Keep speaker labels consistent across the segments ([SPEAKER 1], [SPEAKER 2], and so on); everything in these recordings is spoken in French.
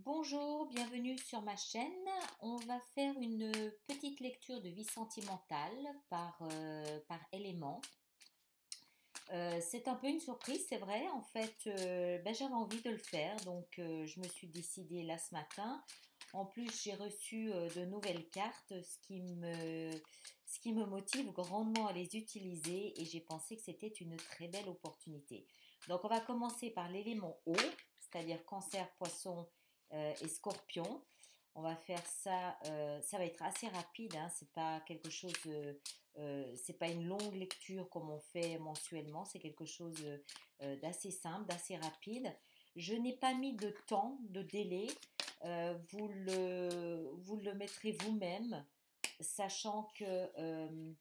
[SPEAKER 1] Bonjour, bienvenue sur ma chaîne. On va faire une petite lecture de vie sentimentale par élément. C'est un peu une surprise, c'est vrai. En fait, j'avais envie de le faire, donc je me suis décidée là ce matin. En plus, j'ai reçu de nouvelles cartes, ce qui me motive grandement à les utiliser et j'ai pensé que c'était une très belle opportunité. Donc, on va commencer par l'élément eau, c'est-à-dire cancer, poisson et scorpion. On va faire ça, ça va être assez rapide, hein, c'est pas quelque chose, c'est pas une longue lecture comme on fait mensuellement, c'est quelque chose d'assez simple, d'assez rapide. Je n'ai pas mis de temps, de délai, vous le mettrez vous-même, sachant que,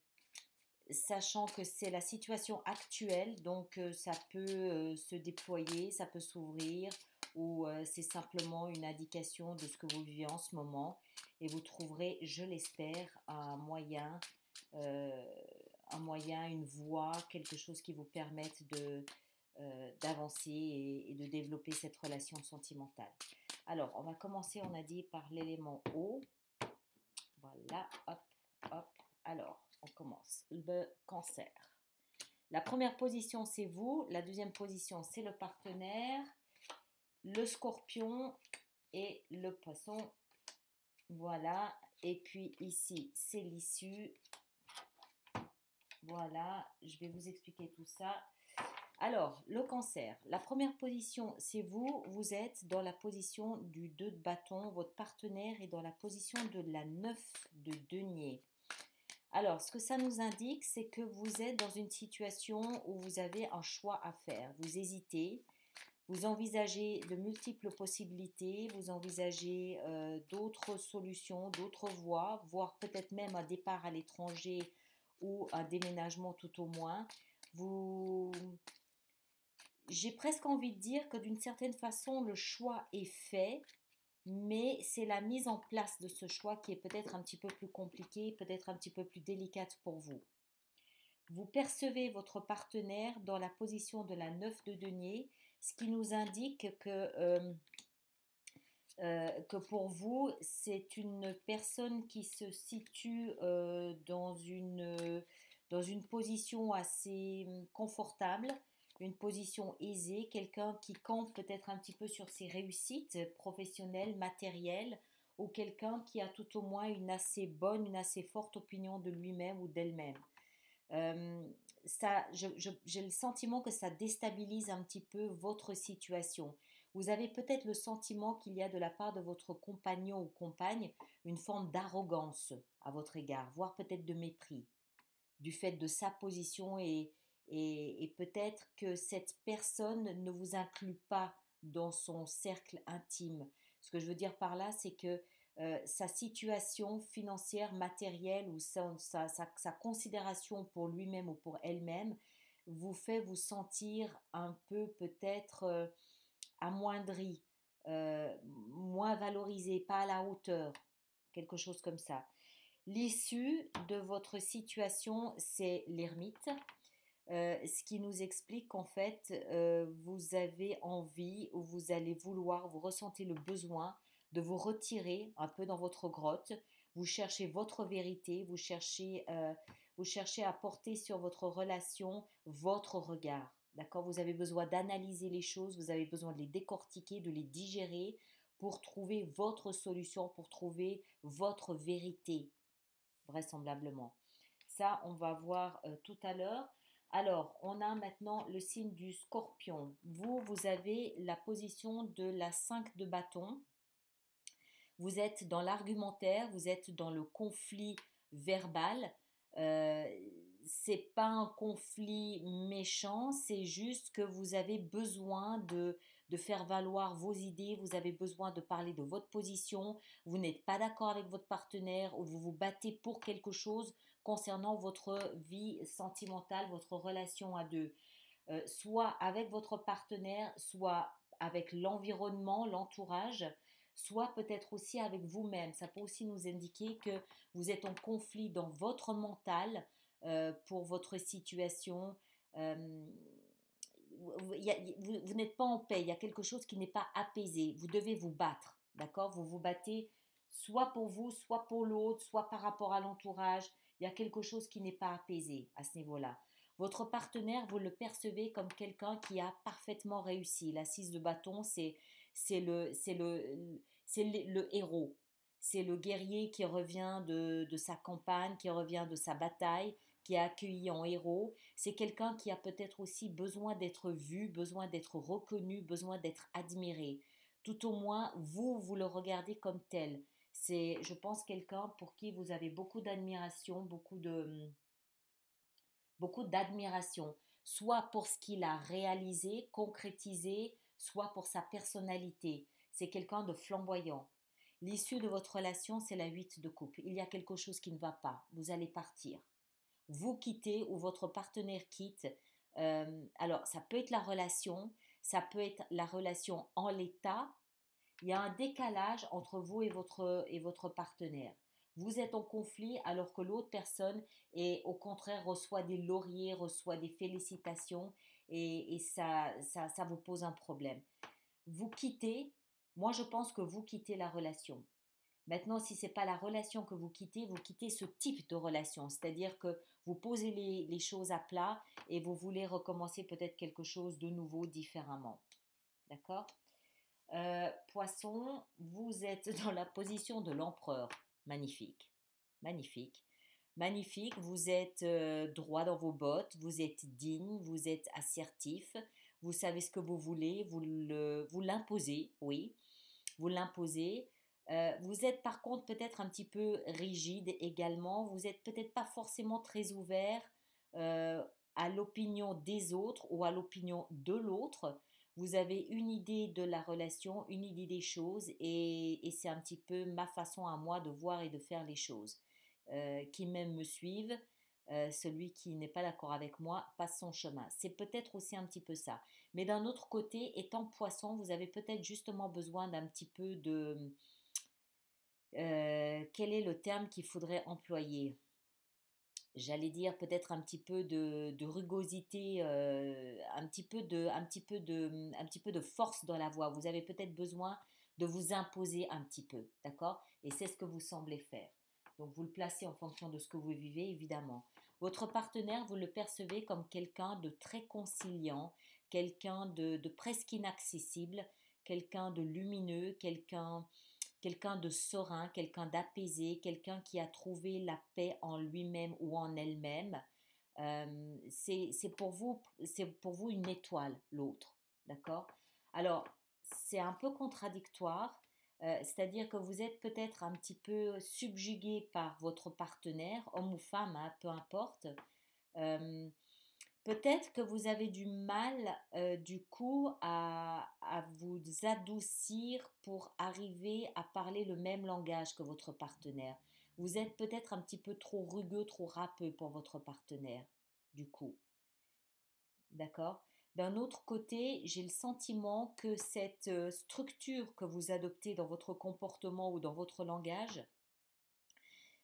[SPEAKER 1] sachant que c'est la situation actuelle, donc ça peut se déployer, ça peut s'ouvrir, ou c'est simplement une indication de ce que vous vivez en ce moment, et vous trouverez, je l'espère, euh, un moyen, une voie, quelque chose qui vous permette d'avancer et de développer cette relation sentimentale. Alors, on va commencer, on a dit, par l'élément eau. Voilà, hop, hop. Alors, on commence. Le cancer. La première position, c'est vous. La deuxième position, c'est le partenaire. Le scorpion et le poisson. Voilà. Et puis ici, c'est l'issue. Voilà. Je vais vous expliquer tout ça. Alors, le cancer. La première position, c'est vous. Vous êtes dans la position du 2 de bâton. Votre partenaire est dans la position de la 9 de denier. Alors, ce que ça nous indique, c'est que vous êtes dans une situation où vous avez un choix à faire. Vous hésitez, vous envisagez de multiples possibilités, vous envisagez d'autres solutions, d'autres voies, voire peut-être même un départ à l'étranger ou un déménagement tout au moins. J'ai presque envie de dire que d'une certaine façon, le choix est fait, mais c'est la mise en place de ce choix qui est peut-être un petit peu plus compliquée, peut-être un petit peu plus délicate pour vous. Vous percevez votre partenaire dans la position de la 9 de denier, ce qui nous indique que pour vous, c'est une personne qui se situe dans une position assez confortable, une position aisée, quelqu'un qui campe peut-être un petit peu sur ses réussites professionnelles, matérielles, ou quelqu'un qui a tout au moins une assez bonne, une assez forte opinion de lui-même ou d'elle-même. J'ai le sentiment que ça déstabilise un petit peu votre situation. Vous avez peut-être le sentiment qu'il y a de la part de votre compagnon ou compagne une forme d'arrogance à votre égard, voire peut-être de mépris, du fait de sa position et peut-être que cette personne ne vous inclut pas dans son cercle intime. Ce que je veux dire par là, c'est que sa situation financière, matérielle ou sa considération pour lui-même ou pour elle-même vous fait vous sentir un peu peut-être amoindri, moins valorisé, pas à la hauteur, quelque chose comme ça. L'issue de votre situation, c'est l'ermite, ce qui nous explique qu'en fait, vous avez envie ou vous allez vouloir, vous ressentez le besoin de vous retirer un peu dans votre grotte. Vous cherchez votre vérité, vous cherchez à porter sur votre relation votre regard. D'accord? Vous avez besoin d'analyser les choses, vous avez besoin de les décortiquer, de les digérer pour trouver votre solution, pour trouver votre vérité, vraisemblablement. Ça, on va voir tout à l'heure. Alors, on a maintenant le signe du scorpion. Vous avez la position de la 5 de bâton. Vous êtes dans l'argumentaire, vous êtes dans le conflit verbal. Euh, c'est pas un conflit méchant, c'est juste que vous avez besoin de faire valoir vos idées, vous avez besoin de parler de votre position, vous n'êtes pas d'accord avec votre partenaire ou vous vous battez pour quelque chose concernant votre vie sentimentale, votre relation à deux. Soit avec votre partenaire, soit avec l'environnement, l'entourage, soit peut-être aussi avec vous-même. Ça peut aussi nous indiquer que vous êtes en conflit dans votre mental pour votre situation. Euh, vous n'êtes pas en paix, il y a quelque chose qui n'est pas apaisé. Vous devez vous battre. D'accord? Vous vous battez soit pour vous, soit pour l'autre, soit par rapport à l'entourage. Il y a quelque chose qui n'est pas apaisé à ce niveau-là. Votre partenaire, vous le percevez comme quelqu'un qui a parfaitement réussi. La six de bâton, c'est le héros. C'est le guerrier qui revient de sa campagne, qui revient de sa bataille, qui est accueilli en héros. C'est quelqu'un qui a peut-être aussi besoin d'être vu, besoin d'être reconnu, besoin d'être admiré. Tout au moins, vous le regardez comme tel. C'est, je pense, quelqu'un pour qui vous avez beaucoup d'admiration, beaucoup d'admiration, soit pour ce qu'il a réalisé, concrétisé, soit pour sa personnalité. C'est quelqu'un de flamboyant. L'issue de votre relation, c'est la 8 de coupe. Il y a quelque chose qui ne va pas. Vous allez partir. Vous quittez ou votre partenaire quitte. Alors, ça peut être la relation, ça peut être la relation en l'état. Il y a un décalage entre vous et votre partenaire. Vous êtes en conflit alors que l'autre personne est au contraire reçoit des lauriers, reçoit des félicitations et ça vous pose un problème. Vous quittez, moi je pense que vous quittez la relation. Maintenant, si ce n'est pas la relation que vous quittez ce type de relation, c'est-à-dire que vous posez les choses à plat et vous voulez recommencer peut-être quelque chose de nouveau différemment. D'accord? Poisson, vous êtes dans la position de l'empereur. Magnifique, magnifique, magnifique. Vous êtes droit dans vos bottes, vous êtes digne, vous êtes assertif, vous savez ce que vous voulez, vous l'imposez, oui, vous l'imposez. Vous êtes par contre peut-être un petit peu rigide également. Vous n'êtes peut-être pas forcément très ouvert euh, à l'opinion des autres ou à l'opinion de l'autre. Vous avez une idée de la relation, une idée des choses et c'est un petit peu ma façon à moi de voir et de faire les choses. Qui même me suivent, celui qui n'est pas d'accord avec moi passe son chemin. C'est peut-être aussi un petit peu ça. Mais d'un autre côté, étant poisson, vous avez peut-être justement besoin d'un petit peu de... quel est le terme qu'il faudrait employer? J'allais dire peut-être un petit peu de rugosité, un petit peu de force dans la voix. Vous avez peut-être besoin de vous imposer un petit peu, d'accord? Et c'est ce que vous semblez faire. Donc vous le placez en fonction de ce que vous vivez, évidemment. Votre partenaire, vous le percevez comme quelqu'un de très conciliant, quelqu'un de presque inaccessible, quelqu'un de lumineux, quelqu'un de serein, quelqu'un d'apaisé, quelqu'un qui a trouvé la paix en lui-même ou en elle-même. C'est pour vous une étoile, l'autre. D'accord? Alors, c'est un peu contradictoire, c'est-à-dire que vous êtes peut-être un petit peu subjugué par votre partenaire, homme ou femme, hein, peu importe. Euh, Peut-être que vous avez du mal, du coup, à vous adoucir pour arriver à parler le même langage que votre partenaire. Vous êtes peut-être un petit peu trop rugueux, trop râpeux pour votre partenaire, du coup. D'accord? D'un autre côté, j'ai le sentiment que cette structure que vous adoptez dans votre comportement ou dans votre langage,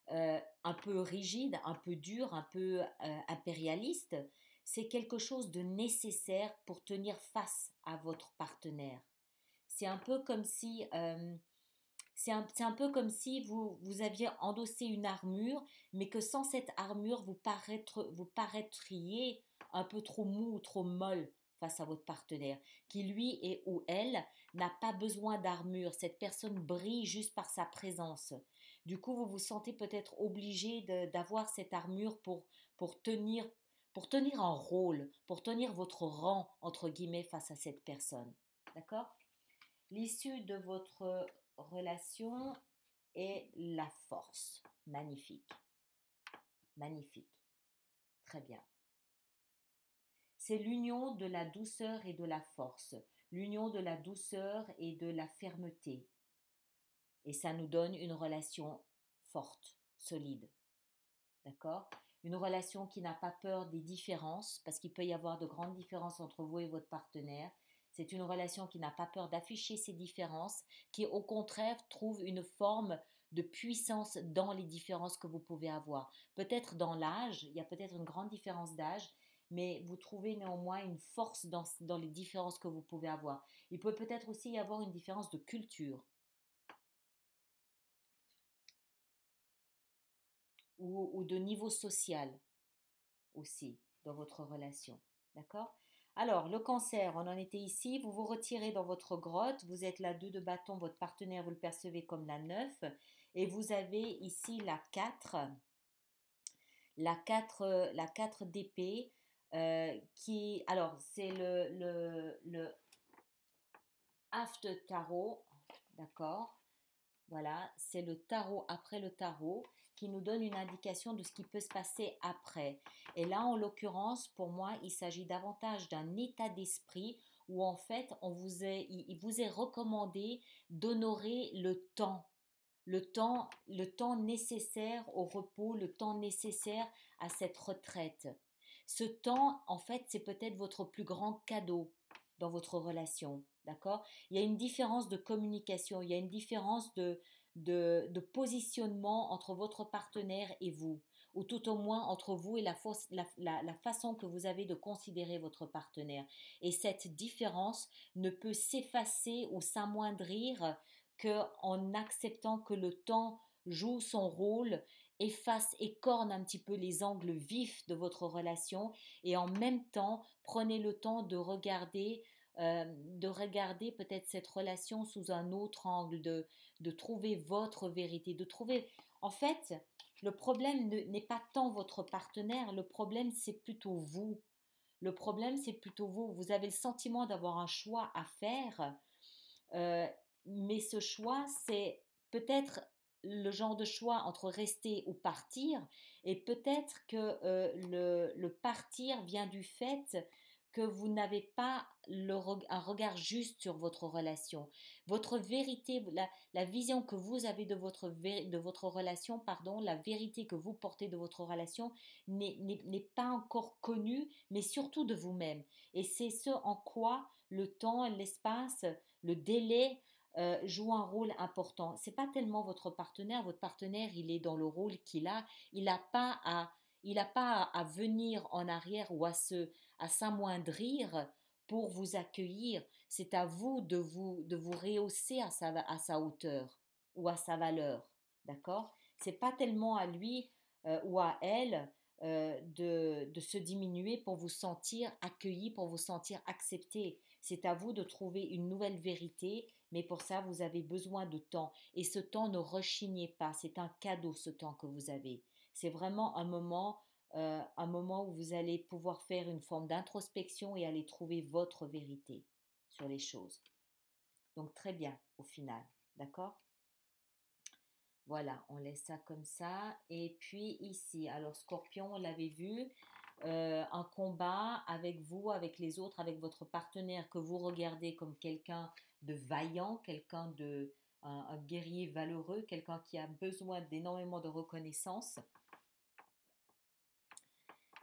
[SPEAKER 1] un peu rigide, un peu dur, un peu impérialiste, c'est quelque chose de nécessaire pour tenir face à votre partenaire. C'est un peu comme si, c'est un peu comme si vous aviez endossé une armure, mais que sans cette armure, vous paraîtriez un peu trop mou ou trop molle face à votre partenaire, qui lui et ou elle n'a pas besoin d'armure. Cette personne brille juste par sa présence. Du coup, vous vous sentez peut-être obligé d'avoir cette armure pour tenir, pour tenir un rôle, pour tenir votre rang, entre guillemets, face à cette personne. D'accord? L'issue de votre relation est la force. Magnifique. Magnifique. Très bien. C'est l'union de la douceur et de la force. L'union de la douceur et de la fermeté. Et ça nous donne une relation forte, solide. D'accord? Une relation qui n'a pas peur des différences, parce qu'il peut y avoir de grandes différences entre vous et votre partenaire. C'est une relation qui n'a pas peur d'afficher ses différences, qui au contraire trouve une forme de puissance dans les différences que vous pouvez avoir. Peut-être dans l'âge, il y a peut-être une grande différence d'âge, mais vous trouvez néanmoins une force dans les différences que vous pouvez avoir. Il peut peut-être aussi y avoir une différence de culture. ou de niveau social aussi dans votre relation. D'accord? Alors, le cancer, on en était ici, vous vous retirez dans votre grotte, vous êtes la 2 de bâton, votre partenaire, vous le percevez comme la 9, et vous avez ici la 4 d'épée, qui, alors, c'est le after tarot, d'accord? Voilà, c'est le tarot après le tarot qui nous donne une indication de ce qui peut se passer après. Et là, en l'occurrence, pour moi, il s'agit davantage d'un état d'esprit où en fait, il vous est recommandé d'honorer le temps nécessaire au repos, le temps nécessaire à cette retraite. Ce temps, en fait, c'est peut-être votre plus grand cadeau dans votre relation, d'accord? Il y a une différence de communication, il y a une différence de positionnement entre votre partenaire et vous, ou tout au moins entre vous et la façon que vous avez de considérer votre partenaire. Et cette différence ne peut s'effacer ou s'amoindrir qu'en acceptant que le temps joue son rôle, efface, écorne un petit peu les angles vifs de votre relation et en même temps prenez le temps de regarder peut-être cette relation sous un autre angle, de trouver votre vérité, de trouver... En fait, le problème n'est pas tant votre partenaire, le problème c'est plutôt vous. Le problème c'est plutôt vous. Vous avez le sentiment d'avoir un choix à faire, euh, mais ce choix c'est peut-être le genre de choix entre rester ou partir, et peut-être que le partir vient du fait que vous n'avez pas un regard juste sur votre relation. Votre vérité, la vision que vous avez de votre relation, pardon, la vérité que vous portez de votre relation n'est pas encore connue, mais surtout de vous-même. Et c'est ce en quoi le temps, l'espace, le délai joue un rôle important. C'est pas tellement votre partenaire, il est dans le rôle qu'il a, il n'a pas à venir en arrière ou à s'amoindrir pour vous accueillir. C'est à vous de vous rehausser à sa hauteur ou à sa valeur. D'accord? C'est pas tellement à lui ou à elle de se diminuer pour vous sentir accueilli, pour vous sentir accepté. C'est à vous de trouver une nouvelle vérité, mais pour ça, vous avez besoin de temps. Et ce temps, ne rechignez pas. C'est un cadeau, ce temps que vous avez. C'est vraiment un moment où vous allez pouvoir faire une forme d'introspection et aller trouver votre vérité sur les choses. Donc très bien au final, d'accord? Voilà, on laisse ça comme ça. Et puis ici, alors Scorpion, on l'avait vu, un combat avec vous, avec les autres, avec votre partenaire que vous regardez comme quelqu'un de vaillant, un guerrier valeureux, quelqu'un qui a besoin d'énormément de reconnaissance.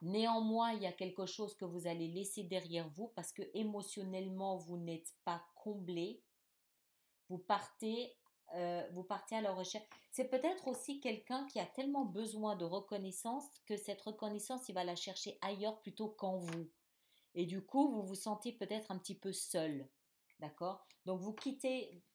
[SPEAKER 1] Néanmoins, il y a quelque chose que vous allez laisser derrière vous parce que émotionnellement, vous n'êtes pas comblé. Vous partez, vous partez à la recherche. C'est peut-être aussi quelqu'un qui a tellement besoin de reconnaissance que cette reconnaissance, il va la chercher ailleurs plutôt qu'en vous. Et du coup, vous vous sentez peut-être un petit peu seul. D'accord? Donc,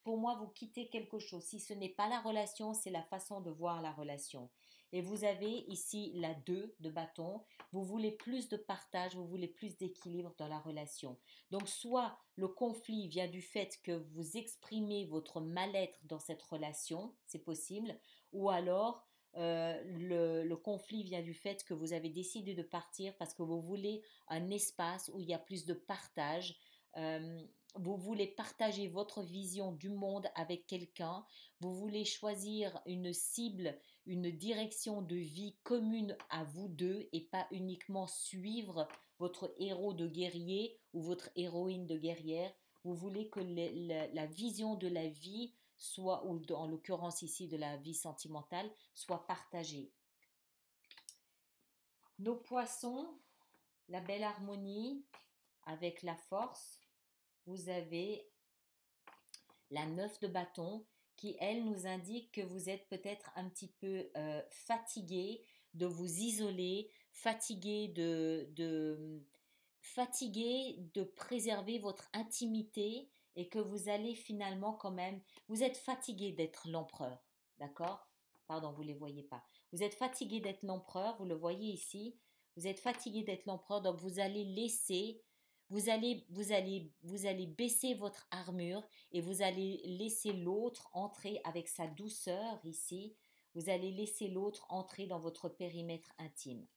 [SPEAKER 1] pour moi, vous quittez quelque chose. Si ce n'est pas la relation, c'est la façon de voir la relation. Et vous avez ici la 2 de bâton. Vous voulez plus de partage, vous voulez plus d'équilibre dans la relation. Donc, soit le conflit vient du fait que vous exprimez votre mal-être dans cette relation, c'est possible, ou alors le conflit vient du fait que vous avez décidé de partir parce que vous voulez un espace où il y a plus de partage. Vous voulez partager votre vision du monde avec quelqu'un, vous voulez choisir une cible, une direction de vie commune à vous deux et pas uniquement suivre votre héros de guerrier ou votre héroïne de guerrière. Vous voulez que la vision de la vie soit, ou en l'occurrence ici de la vie sentimentale, soit partagée. Nos poissons, la belle harmonie avec la force. Vous avez la 9 de bâton qui, elle, nous indique que vous êtes peut-être un petit peu fatigué de vous isoler, fatigué de préserver votre intimité et que vous allez finalement quand même, vous êtes fatigué d'être l'empereur, d'accord? Pardon, vous ne les voyez pas. Vous êtes fatigué d'être l'empereur, vous le voyez ici. Vous êtes fatigué d'être l'empereur, donc vous allez laisser, vous allez baisser votre armure et vous allez laisser l'autre entrer avec sa douceur ici. Vous allez laisser l'autre entrer dans votre périmètre intime.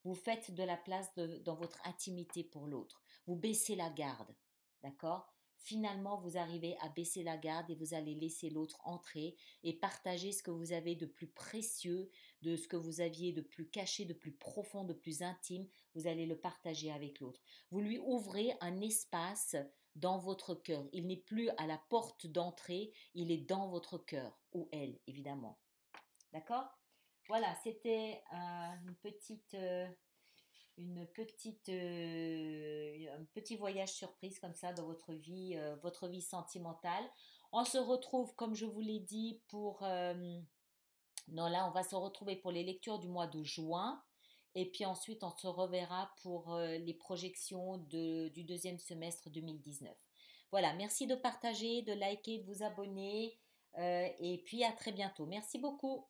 [SPEAKER 1] Vous faites de la place dans votre intimité pour l'autre. Vous baissez la garde, d'accord? Finalement, vous arrivez à baisser la garde et vous allez laisser l'autre entrer et partager ce que vous avez de plus précieux, de ce que vous aviez de plus caché, de plus profond, de plus intime. Vous allez le partager avec l'autre. Vous lui ouvrez un espace dans votre cœur. Il n'est plus à la porte d'entrée, il est dans votre cœur, ou elle, évidemment. D'accord? Voilà, c'était un petit voyage surprise comme ça dans votre vie sentimentale. On se retrouve, comme je vous l'ai dit, non, là, on va se retrouver pour les lectures du mois de juin. Et puis ensuite, on se reverra pour les projections du deuxième semestre 2019. Voilà, merci de partager, de liker, de vous abonner. Et puis à très bientôt. Merci beaucoup.